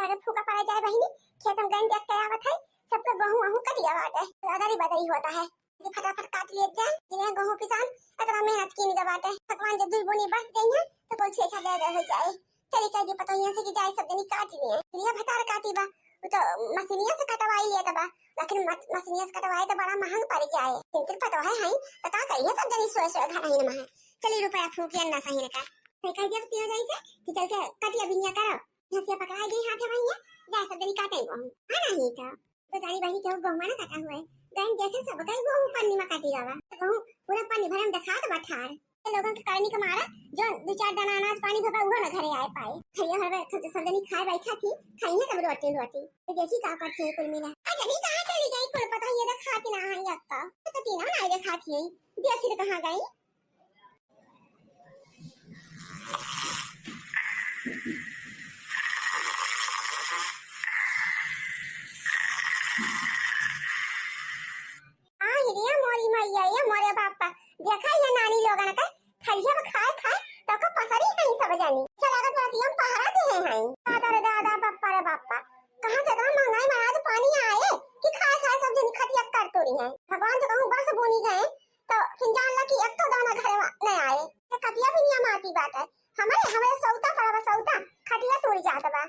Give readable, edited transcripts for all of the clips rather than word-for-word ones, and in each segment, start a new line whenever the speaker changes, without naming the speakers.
आगे फूका पड़ा जाए बहिनी, खेत में गन देख के आवत है, सबका गेहूं वहू कटिया बाटे, अदरी बदरी होता है, ये फटाफट काट लिए जाए, जिन्हें गेहूं किसान इतना मेहनत की नहीं बाटे, भगवान जब 2 बोनी बस गई है तो कोई 6 दे हो जाए, चली कह दी पता यहाँ से कि जाए सब जनी काट लिए, ये भतार काटी बा, वो तो मशीनिया से कटवाई लिया तबा, लेकिन मशीनिया से कटवाए तो बड़ा महंग पड़ जाए, किंतु पता है तो का करिए सब जनी सोए घर ही में, चली रुपया फूकिया ना सही का, फिर कह दिया तीन जाई से कि चल के कटिया बिनिया करो, हंसिया पकड़ा गई हाथ में भैया, जा सब जनी काटे गेहूं, है नहीं तो बेचारी बहनी के गेहूं ना काटा हुआ है, गन देखे सब कई गेहूं पन्नी में काटी जावा, गेहूं पूरा पन्नी भरम दिखा तो बठार, ये लोगों के करनी के मारा जो 2-4 दाना अनाज पानी भरा हुआ ना घरे आए पाए, खइया हर सब जनी खाए बैठा थी, खाइए तब रोटी तो देखी का करती है कुल मिला, आ जनी कहां चली गई कुल पता ये तो खाती ना है अक्का, तो तीना ना ये खाती है, देखी तो कहां गई। ये मोरे बापा देखा ये नानी लोगन का खलिया में खाए तो को पसरी नहीं सब जानी चला के बात हम पहाड़ा दे हैं दादा रे दादा बापा रे बापा कहां से इतना महंगाई में आज पानी आए कि खाए सब जन खटिया कर तोड़ी है भगवान से कहूं बस बोनी गए तो फिर जान ला कि एक तो दाना घर में नहीं आए तो खटिया भी नहीं आती बात है हमारे सौता पड़ा सौता खटिया तोड़ी जाता बा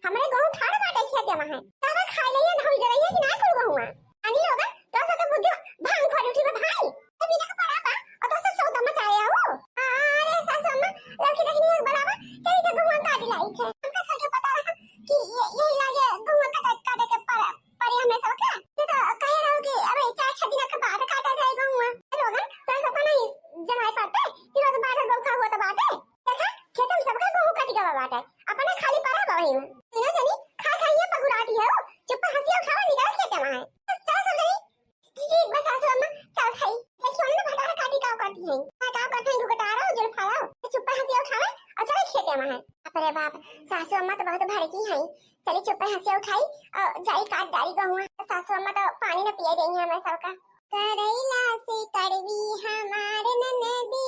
हमारे गांव ठाड़ बाटे खेत में है तब खा लिए धोई दे रही है कि ना कर गहुआ पानी होगा तो सब बुद्धि भांग फड़ उठी में भाई तभी ना पड़ा बा और तो सब सौदा मचाया हो अरे सासू अम्मा लड़की देखनी है बराबर चली तो गहुआ काट लाई थे हमका सबके पता रहा कि ये लागे गहुआ काटे के पर हमें सब का तो कह रहा हूं कि अबे 4-6 दिन के बाद काटा जाए गहुआ लोगन तो सब नहीं जनाई पड़ते कि रोज बादल बौखा हुआ तो बाटे देखा खेत में सबका गहू कट गवा बाटे अपने खाली पड़ा बवई में तीनों जनी खा ये पगुराती है चुप हंसी उठावा निकाल खेत में है चलो सब जनी ठीक बस सासू अम्मा चल खाई ये छोड़ ना भटारा काटी का करती है का करते हैं गुटारा और जुल फाड़ा चुप हंसी उठावा और चले खेत में है अरे बाप सासू अम्मा तो बहुत भड़की है चली चुप हंसी उठाई और जाई काट डाली गहुआ सासू अम्मा तो पानी न पिया देंगे हमें सबका करैला से कड़वी हमारे ननदी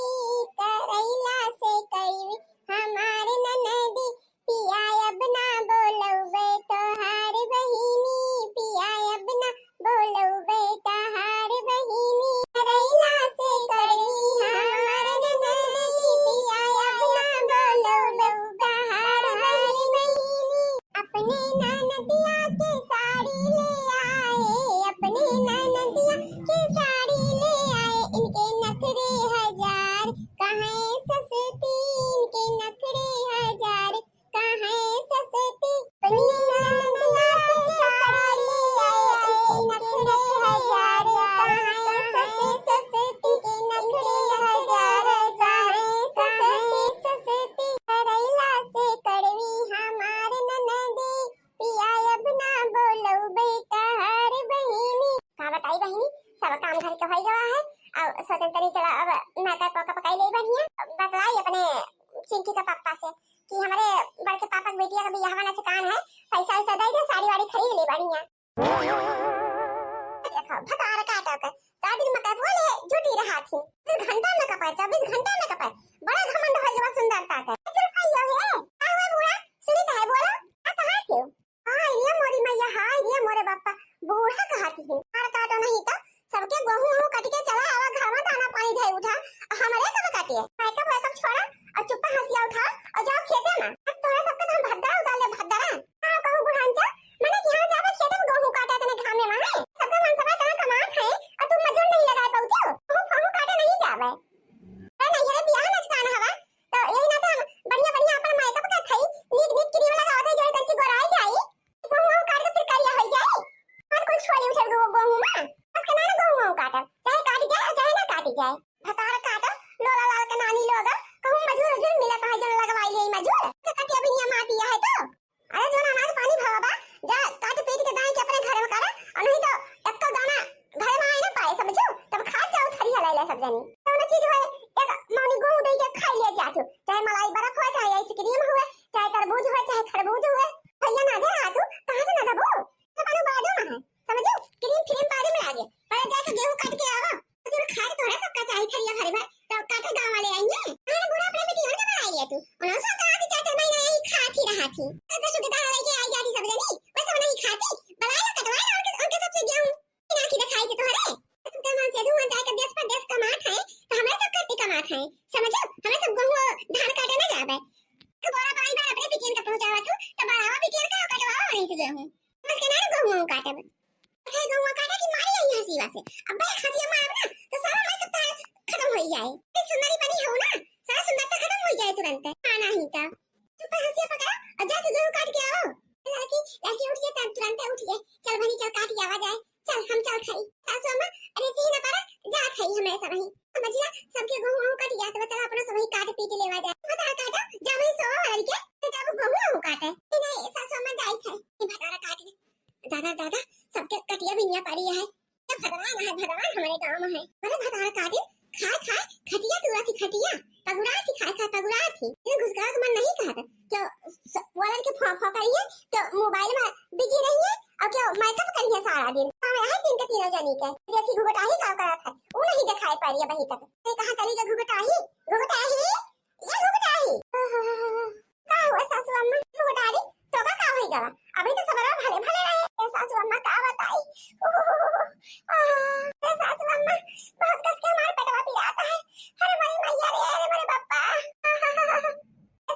करैला से कड़वी हमारे ननदी पिया अब ना बोलवे तोहार बहिनी पिया अब ना बोलवे तोहार बहिनी करैला से कड़वी हमारे ननदी पिया अब ना बोलवे तोहार बहिनी अपने ननदिया के साड़ी ले आए अपने ननदिया के साड़ी ले आए इनके नखरे हजार कहाँ सस्ती इनके नखरे हजार कहाँ सस्ती अपनी ननदिया के साड़ी ले आए नखरे हजार कहाँ सस्ती के नखरे हजार कहाँ सस्ती करैला से कड़वी हमार ननदी पिया अब ना बोलो बेटा हर बहिनी का बताई बहिनी सब काम घर के होई गवा है और सोचन तनी चला अब नाका पापा पकाई ले बढ़िया बतलाई अपने चिंकी का पापा से कि हमारे बड़के पापा की बेटिया का भी यहाँ वाला चिकान है पैसा ऐसा दे दे साड़ी वाड़ी खरीद ले बढ़िया देखो भतार काटा कर शादी में कब बोले झूठी रहा थी 20 घंटा में कपाए 24 घंटा में कपाए बड़ा घमंड हो गया सुंदरता का चल खाइयो है आ हुआ बूढ़ा सुनी तो है बोलो आ कहां थे हां ये मोरी मैया हां ये मोरे बापा बूढ़ा कहती है मार काटो नहीं तो सबके गेहूं काट के चला आवा घर में दाना पानी दे उठा हमारे कब काटिए कब छोड़ा और चुप हंसिया उठा और जाओ खेते में तोरा सबके तो भद्दा उतार ले भद्दा हां कहूं बुढ़ांचा मैंने यहां जावे खेते में गेहूं काटा तने घामे में है सबका मन सब तना कमात है और तुम मजूर नहीं लगा पाउते हो कहूं काटे नहीं जावे अरे नहीं रे बियाह नचकान हवा तो यही ना था है तू उन्हें सो कहा कि 4 महीना यही खाती रहा थी तो सुगदार लेके आई जाती सब जनी बस वो नहीं खाती बलाया कटवाया उनके सबसे गेहूं बिना की दिखाई थे तुम्हारे तुम कहां से धुआं जाके देश पर देश कमात है तो हमें सब करती कमात है समझो हमें सब गेहूं धान काटे ना जावे तो बड़ा भाई बार अपने पिकेन का पहुंचावा तू तो बड़ावा पिकेन का कटवावा वहीं से गेहूं बस के ना गेहूं काटे है गेहूं काटे की मारी आई हसीवा से अब भाई खसिया मार ना तो सारा मेकअप खत्म हो जाए एक सुंदरी बनी हो ना सारा सुंदरता खत्म हो जाए तुरंत खाना ही था चुप हंसिया पकड़ा और जाके गेहूं काट के आओ लड़की उठ जाए तुरंत उठ जाए चल बनी चल काट के आवा जाए चल हम चल खाई सासू अम्मा अरे सी ना पारा जा खाई हमें सब ही समझिया सबके गेहूं कट गया तो चल अपना सब ही काट पीट लेवा जाए बता काटा जा वही सो लड़के तो जब गेहूं काटे नहीं सासू अम्मा जाई खाई भटारा काट दादा दादा सबके कटिया बिनिया पड़ी है भगवान हमारे गांव में है अरे भटारा काटे खा खा खटिया तुरा थी खटिया पगुड़ा थी खा पगुड़ा थी ये घुसका का मन नहीं कहता क्या वाला के फॉ करिए तो मोबाइल में बिजी रही है और क्या मेकअप करिए सारा दिन हमें है दिन के तीनों जनी के देखी घुघटाही का करा था वो नहीं दिखाई पा रही है अभी तक ये कहां चली गई घुघटाही ये घुघटाही का हुआ सासू अम्मा घुघटारी तो का होई गवा अभी तो सब भले भले रहे सासू अम्मा का बताई सासू अम्मा बहुत कस के हमारे पेटवा पिराता है अरे मरी मैया रे अरे मेरे बाप्पा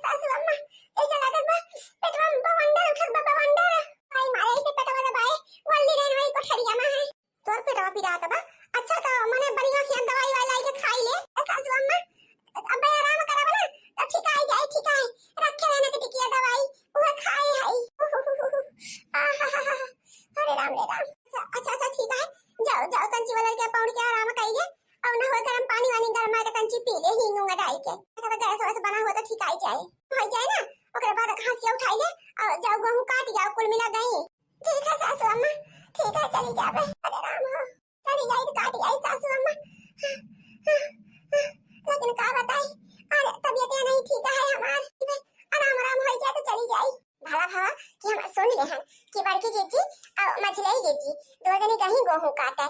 सासू अम्मा ऐसा लगत बा पेटवा में बवंडर उठल बा बवंडर भाई मारे ऐसे पेटवा दबाए वल्दी रे भाई कोठरिया में है तोर पेटवा पिराता बा अच्छा तो मने बढ़िया से दवाई वाला लाई के खाई ले सासू अम्मा अब आराम करावा ना तो ठीक आई जाए ठीक है रखे रहने के टिकिया दवाई वो खाए है अरे राम रे राम अच्छा ठीक है जाओ कंची वाला के पौड़ के आराम करिए और ना हो गरम पानी वानी गरमा के कंची पी ले हींगूंगा डाल के अगर गैस वैसे बना हुआ तो ठीक आई जाए हो जाए ना ओकरे बाद खांसी उठाई ले और जाओ गेहूं काट जाओ कुल मिला गई ठीक है सासू अम्मा ठीक है चली जाबे अरे राम हो चली जाई तो काट जाई सासू अम्मा लेकिन का बताई अरे तबीयत नहीं ठीक है हमार आराम हो जाए तो चली जाई भाला कि हम सुन ले हैं कि बड़की जीजी और मछली जीजी दो जने कहीं गेहूं काटे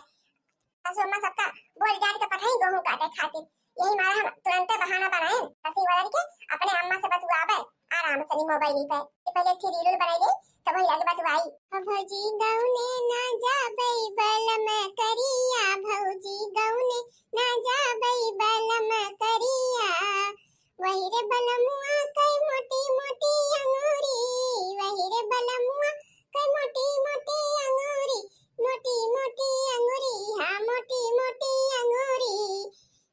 सासू अम्मा सबका बोल जाट के पठाई गेहूं काटे खातिर यही मारा हम तुरंत बहाना बनाए ससी वाला के अपने अम्मा से बतुआबे आराम से मोबाइल पे पहले थी रील बनाई दे तब वही लगे बतुआई भौजी गौने ना जाबे बलम करिया भौजी गौने ना जाबे बलम करिया वही रे बलमुआ कई मोटी मोटी अंगूरी वही रे बलमुआ कई मोटी मोटी अंगूरी हाँ मोटी मोटी अंगूरी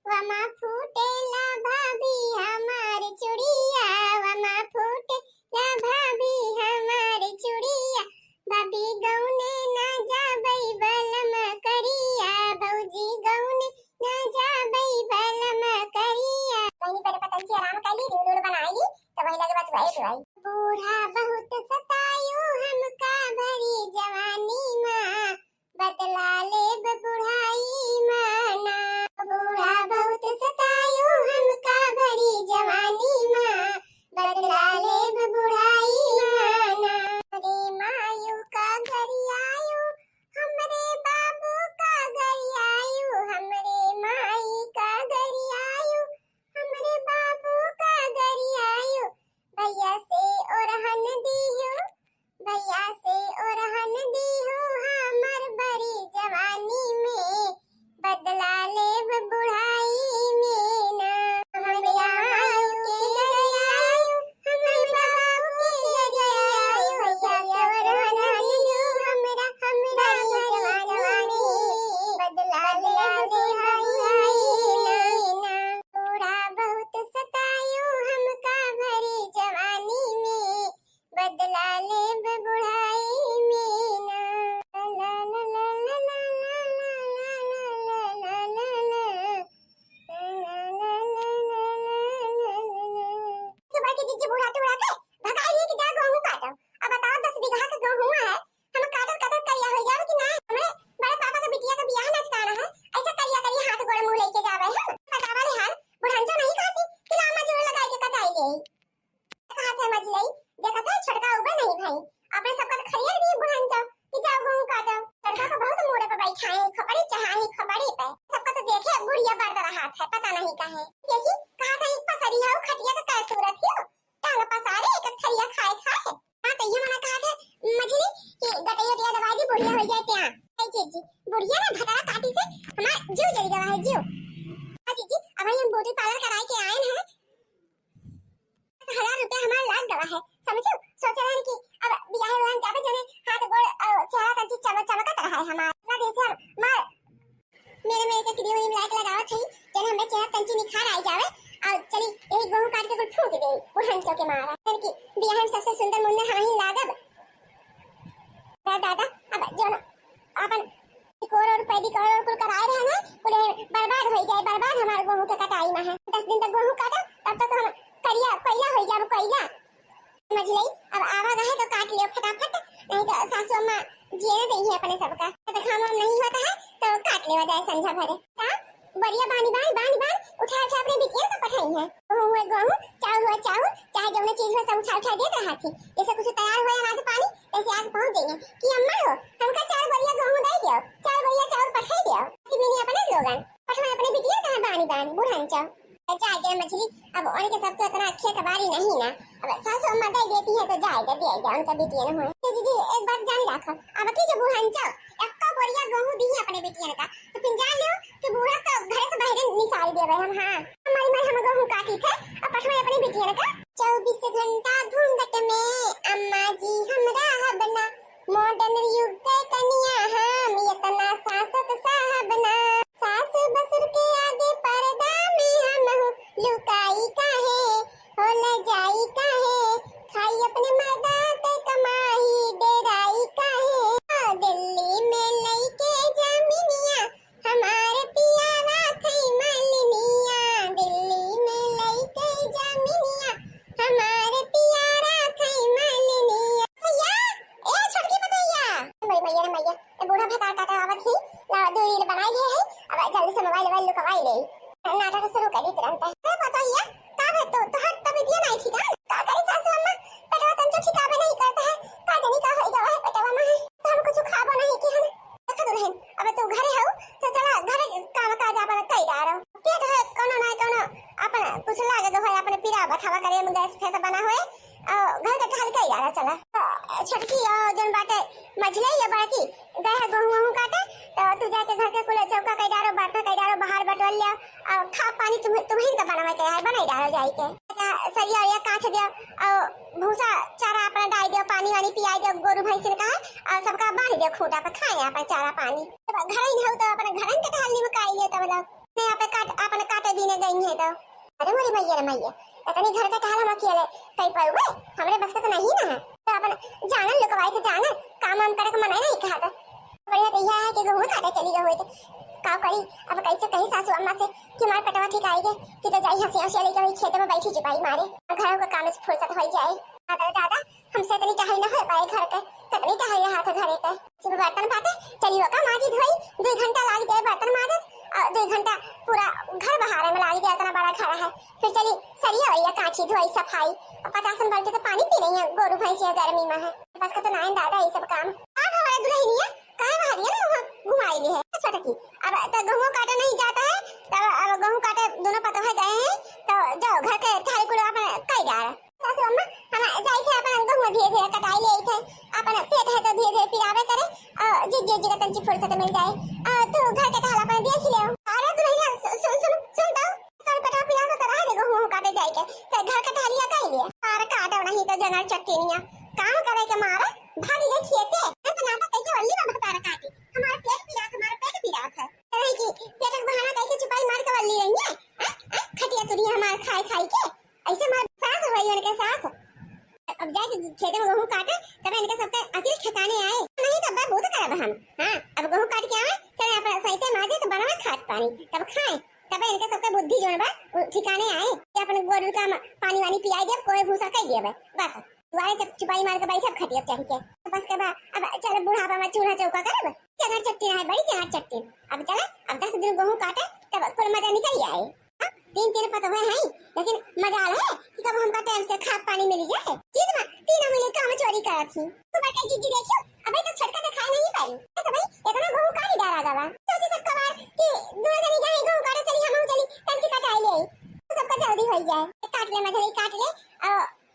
वमा फूटेला भाभी हमार चूड़िया वमा फूटेला भाभी हमार चूड़िया भाभी गौने ना जाबे बलम करिया भौजी गौने ना जाबे बलम करिया कहीं पर पता से आराम कर ली रील बनाई तो वही लगे बात भाई बूढ़ा बहुत सतायो हमका भरी जवानी मां बदला ले बुढ़ाई माना बूढ़ा बहुत सतायो हमका भरी जवानी मां बदला ले बुढ़ाई माना अरे मायू का घर आयो हमरे बाबू का घर आयो हमरे माई का घर आयो हमरे बाबू का घर आयो भैया से ओरहन दियो भैया से ओरहन दियो हमर बड़ी जवानी में बदला ले बुढ़ाई में ना हमरे आयो के गयायो हमरे बाबू के गयायो भैया से ओरहन दियो हमरा जवानी बदला ले बुढ़ाई में ना बूढ़ा बहुत सतायो हमका भरी जवानी में बदला ले बुढ़ाई में ना ला ला ला ला ला बाकी जीजी बुढ़ा टुड़ा के भगाइए कि जा गेहूं काटो अब बताओ 10 बीघा का गेहूं है हम काटो करिया हो जावे कि नहीं हमरे बड़े पापा का बिटिया का बियाह नचकाना है ऐसा करिया हाथ गोड़ मुंह लेके जावे है बतावा ले हाल बुढ़ांचो नहीं खाती कि लामा जोड़ लगा के कटाई ले कहां से मछली देखा था छड़का ऊपर नहीं भाई आपने सबका खरिया दी बुढ़ांचो कि जाओ गेहूं काटो लड़का को बहुत मोड़े पे बैठाए खपड़ी चढ़ाए खपड़ी पे सबका तो देखे बुढ़िया बर्द रहा है पता नहीं कहे देखी कहा था एक पसरी है खटिया का काय सूरत है टांग पसारे एक खरिया खाए खाए हां तो ये मना कहा था मछली कि गटैया दवाई दी बुढ़िया हो जाए त्या ऐ जी बुढ़िया ना भतारा काटी से हमार जीव जल गया है जीव हां जी अब हम ब्यूटी पार्लर कराए के आए हैं 1000 रुपया हमारा लाग गया है समझो सोच रहे हैं कि अब बियाह वाला जाबे जने हाथ गोड़ चेहरा का चमकत रहा है हमारा देखो मार मेरे के क्रीम में लाइक लगावत है जने हमरे चेहरा कंची निखार आई जावे और चली एक गेहूं काट के कुछ फूक दे बुढ़न चो के मारा कि बियाह में सबसे सुंदर मुन्ना हम ही लागब दादा अब जो अपन करोड़ पैदी करोड़ कुल कराए रहे ना पूरे बर्बाद हो जाए बर्बाद हमारे गेहूं के कटाई में है 10 दिन तक गेहूं काटा तब तक हम करिया कोयला हो जाब कोयला समझ लई अब आवा गए तो काट लियो फटाफट नहीं तो सासू अम्मा जीने नहीं है अपने सबका तो खाना नहीं होता है तो काट लेवा जाए संझा भरे हां बढ़िया बानी उठा अपने बिटिया तो पठाई है गेहूं चावल चाहे जो चीज हो सब उठा दे रहा थी जैसे कुछ तैयार हो अनाज पानी ऐसे आग पहुंच देंगे कि अम्मा हो हमका 4 बढ़िया गेहूं दे दियो 4 बढ़िया चावल पठाई दियो कि भी अपने स्लोगन पठवा अपने बिटिया कहां बानी बुढ़ान चा चाय के मछली अब उनके सब तो इतना अच्छे कबारी नहीं ना अब सासू अम्मा दे देती है तो जाएगा दिएगा उनका बिटिया न हो दीदी एक बात जान रखो अब की जो बुढ़ान चा एक्का बढ़िया गेहूं दी अपने बिटिया का तो फिर जान लो कि बूढ़ा तो घर से बाहर निकाल देवे हम हां हमारी मां हम गेहूं काटी थे अब पठवा अपने बिटिया का 24 घंटा घूंघट में अम्मा जी हमरा हबना मॉडर्न युग के कन्या हम इतना सासत साहबना सास बसुर के आगे पर्दा में हम लुकाई काहे हो न जाई काहे खाई अपने मर्दा के कमाई डेराई काहे दिल्ली में लईके जमीनिया हमारे पियारा थई मलिनिया दिल्ली में लईके जमीनिया हमारे पियारा थई मलिनिया भैया ए छोटकी बताइया मैया ए बूढ़ा भता काटा आवत ही ला दूरी बनाई है अब जल्दी से मोबाइल लुकवाई ले नाटक शुरू कर दी तुरंत है बताइए का है तो हट तभी दिया नहीं ठीक है का करी सासू अम्मा पेटवा तंचो ठिकावे नहीं करता है का देनी का होई गवा है पेटवा में तो हम कुछ खाबो नहीं कि हम देखो दुल्हन अब तू घरे हो तो चला घरे काम काज अपन कई डारो पेट है कोनो ना कोनो अपन कुछ लागे गवा अपने पीरा बखावा करे में गैस फैसा बना होए घर के ढाल कई डारा चला छोटकी जन बाटे मझले या बड़की गए गेहूं काटे तो तू जाके घर के कुल चौका कई डारो बर्तन कई डारो बाहर बटोल ले और खा पानी तुम्हें तो बनावे के है बनाई डालो जाई के सरिया या काछ दे और भूसा चारा अपना डाल दे पानी वानी पियाई दे गोरु भैंस ने कहा और सबका बांध दे खूंटा पे खाए अपन चारा पानी घर ही हो तो अपन घरन के ढाल में काई ले तब नहीं आपे काट अपन काटे भी ने गई है तो अरे मोरी मैया इतनी घर का ढाल हम अकेले कई पर हुए हमरे बस का तो नहीं ना है तो अपन जानन लुकवाई के जानन काम करे के मना नहीं कहा था बढ़िया तो यह है कि गेहूं काटे चली गई तो का करी अब कैसे कहीं सासू अम्मा से कि मार पेटवा ठीक आएगे कि तो जाई हंसी हंसी लेके खेत में बैठी चुपाई मारे घर का काम से फुर्सत हो जाए दादा हमसे इतनी टहल न हो पाए घर के कितनी टहल रहा था घरे पे सुबह बर्तन पाते चलियो का माजी धोई 2 घंटा लाग गए बर्तन माजे 2 घंटा पूरा घर बहारे में लाग गया इतना बड़ा खड़ा है फिर चली सरिया भैया काची धोई सफाई 50 बाल्टी तो पानी पी रही है गोरु भैंस गर्मी में है बस का तो नाइन दादा ये सब काम आप हमारे दुल्हनिया काहे बाहरिया ना घुमाई ली है छोटा की अब तो गेहूं काटे नहीं जाता है तो अब गेहूं काटे दोनों पतो है गए हैं तो जाओ घर के थाली कुल अपन कई डाल सासू अम्मा हम जाई थे अपन गेहूं धीरे कटाई ले थे अपन पेट है तो धीरे पिरावे करे और जी का तंची फुर्सत मिल जाए तो घर के ढाल अपन देख ले अरे दुल्हनिया सुन दो तोर पेटा पिया तो रह दे गेहूं काटे जाई के तो घर के ढालिया कई ले और काटे नहीं तो जनर चट्टीनिया काम करे के मारे भागी गई खेते तो नाटक कैसे वल्ली में बता रहा काटी हमारा पेट पीड़ा है तरह की पेट का बहाना कैसे छुपाई मार के वल्ली रही है खटिया तुरी हमार खाई के ऐसे मार सास होई उनके सास अब जाके खेत में गेहूं काटे तब इनके सबके अकेले ठिकाने आए नहीं तब बहुत करब हम हां अब गेहूं काट के आए चले अपन सहिते माजे तो बनवा खात पानी तब खाए तब इनके सबके बुद्धि जोड़बा ठिकाने आए कि अपन गोरु का पानी वानी पियाई दे कोई भूसा कई देबे बस दुआरे जब छुपाई मार के बैठा खटिया चढ़ के बस के बाद अब चल बुढ़ापा में चूल्हा चौका करब चना चट्टी है बड़ी चना चट्टी अब चले अब 10 दिन गेहूं काटे तब कुल मजा निकल आए 3 पता हुए हैं लेकिन मजा है कि कब हमका टाइम से खाद पानी मिल जाए चीज में तीनों मिले काम चोरी करा थी तो बेटा जीजी देखियो अबे तो छटका तो खाए नहीं पाई तो भाई इतना गहूं काहे डाला गवा सोची सब कबार कि दो जनी जाए गहूं काटे चली हम चली तंची कटाई ले तो सबका जल्दी हो जाए काट ले मधरी काट ले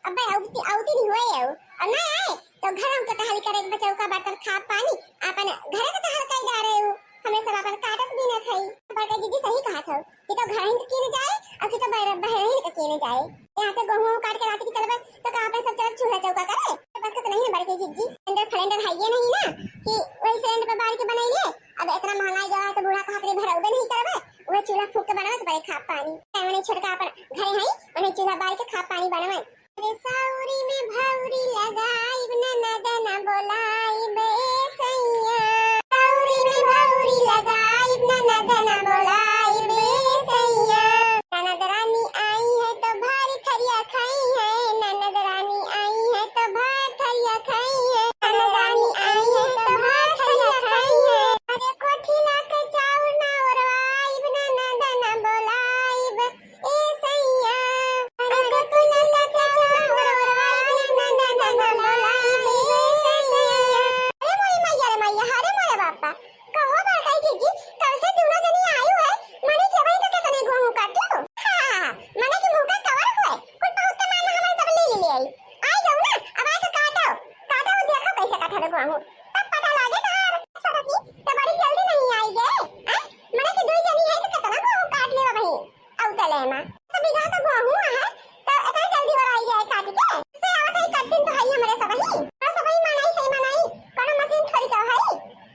अबे आउती आउती नहीं हुए है और ना आए तो घर हम तो टहल करे बचाऊ का बर्तन खा पानी अपन घरे के टहल कर जा रहे हो हमें सब अपन काटत भी न थई बड़का दीदी सही कहा था कि तो घर हिंद के जाए और कि तो बाहर हिंद के जाए यहाँ से गहूं काट के रात की चलबे तो कहां पे सब चल चूल्हा चौका करे बस तो नहीं है बड़के जीजी अंदर फ्लेंडर है ये नहीं ना कि वही सिलेंडर पे बार के बनाइए अब इतना महंगाई जवा तो बूढ़ा खातिर भरौबे नहीं करबे वो चूल्हा फूक के बनावे तो बड़े खा पानी मैंने छोटका पर घर है उन्हें चूल्हा बार के खा पानी बनावे रे साउरी में भाउरी लगाई न नदन बोलाई बे सैया साउरी में भाउरी लगाई न नदन बोलाई बे सैया ननद रानी आई है तो भारी थरिया खाई है ननद रानी आई है तो भार थरिया खाई है ननद रानी आई है तो भार थरिया खाई है अरे कोठी ला के चाउर ना ओरवाई न नदन बोलाई बे ए सैया अरे कोठी ला के चाउर ओरवाई न नदन बोलाई बे सैया अरे मोई मैया हरे मोरे बापा कहो बड़काई जीजी कब से दोनों जनी आयु है माने के भाई तो कितने गहूं काटो हां माने के मुंह का कवर हुए कुछ बहुत माना हमारे सब ले आई जाओ ना अब आके काटो देखो कैसे काटा दो गहूं तब पता लगे तार छोटा की तो बड़ी जल्दी नहीं आई गे माने के दो जनी है तो कितना गहूं काट ले भाई आउ तले में तो बिघा तो गहूं है तो इतना जल्दी और आई जाए काट के से आवत है कट दिन तो है हमारे सब ही और सब ही मनाई सही मनाई कोनो मशीन थोड़ी तो है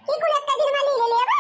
कि कुल एक दिन में ले लेबे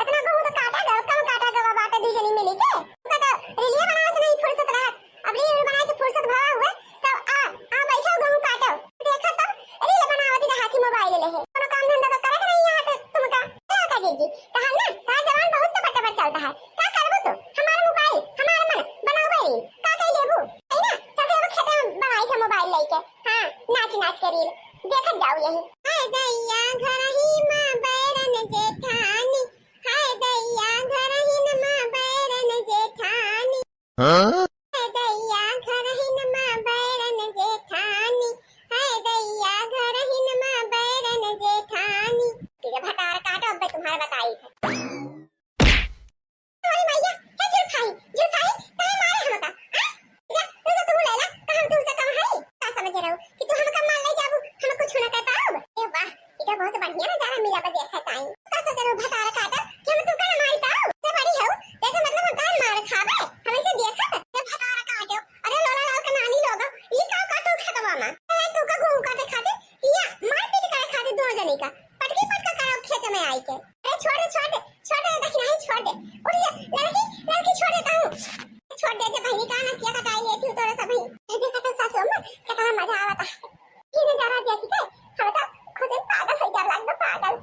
इतना गहूं तो काटा गवा कम काटा गवा बाटा दी जनी मिली के तो रिलिया बनावे से नहीं फुर्सत रहा अब रिलिया बनाए के फुर्सत भरा हुए तब आ बैठो गहूं काटो देखा तब रिलिया बनावती ना हाथी मोबाइल ले है कोनो काम धंधा तो करे नहीं यहाँ पे तुमका क्या का जीजी कहा ना तार जवान बहुत तो पटपट चलता है क्या करबो तो हमारा मोबाइल हमारा मन बनाओ बड़ी का कह लेबू है ना चल के खेते में बनाई के मोबाइल लेके हां नाच के रील देखत जाओ यही हाय दैया घर ही मां बैरन जेठानी हाय दैया घर ही न मां बैरन जेठानी हाय दैया घर ही न मां बैरन जेठानी हाय दैया घर ही न मां बैरन जेठानी ठीक है भटार काटो अब तुम्हारे बताई थे अरे मैया क्या जुल्फाई तय मारे हमका जा तू तो ले ला हम तुमसे कम है का समझ रहा हूं कि तू हमका मान ले जाबू हम कुछ ना कर पाओ ए वाह ये बहुत बढ़िया नजारा मिला बा देखा ताई का सोच रहा भटार काटा कि हम तुमका ना मार पाओ से बड़ी हो देखो मतलब हम कान मार खाबे हमें से देखा ये भटार काटो अरे लोला लाल का नानी लोग ये का काटो खतवा ना अरे तू का गहूं काटे खाते या मार पीट करे खाते दो जने का पटकी पटका करो खेत में आई के अरे छोड़ दे देखी नहीं छोड़ दे उठ जा लड़की छोड़ देता हूं छोड़ दे भाई का ना क्या कटाई लेती हूं तोरे सब ही देखा तो सासू में कितना मजा आवता ये नजारा देखी के हम तो खुद पागल हो जा लग पागल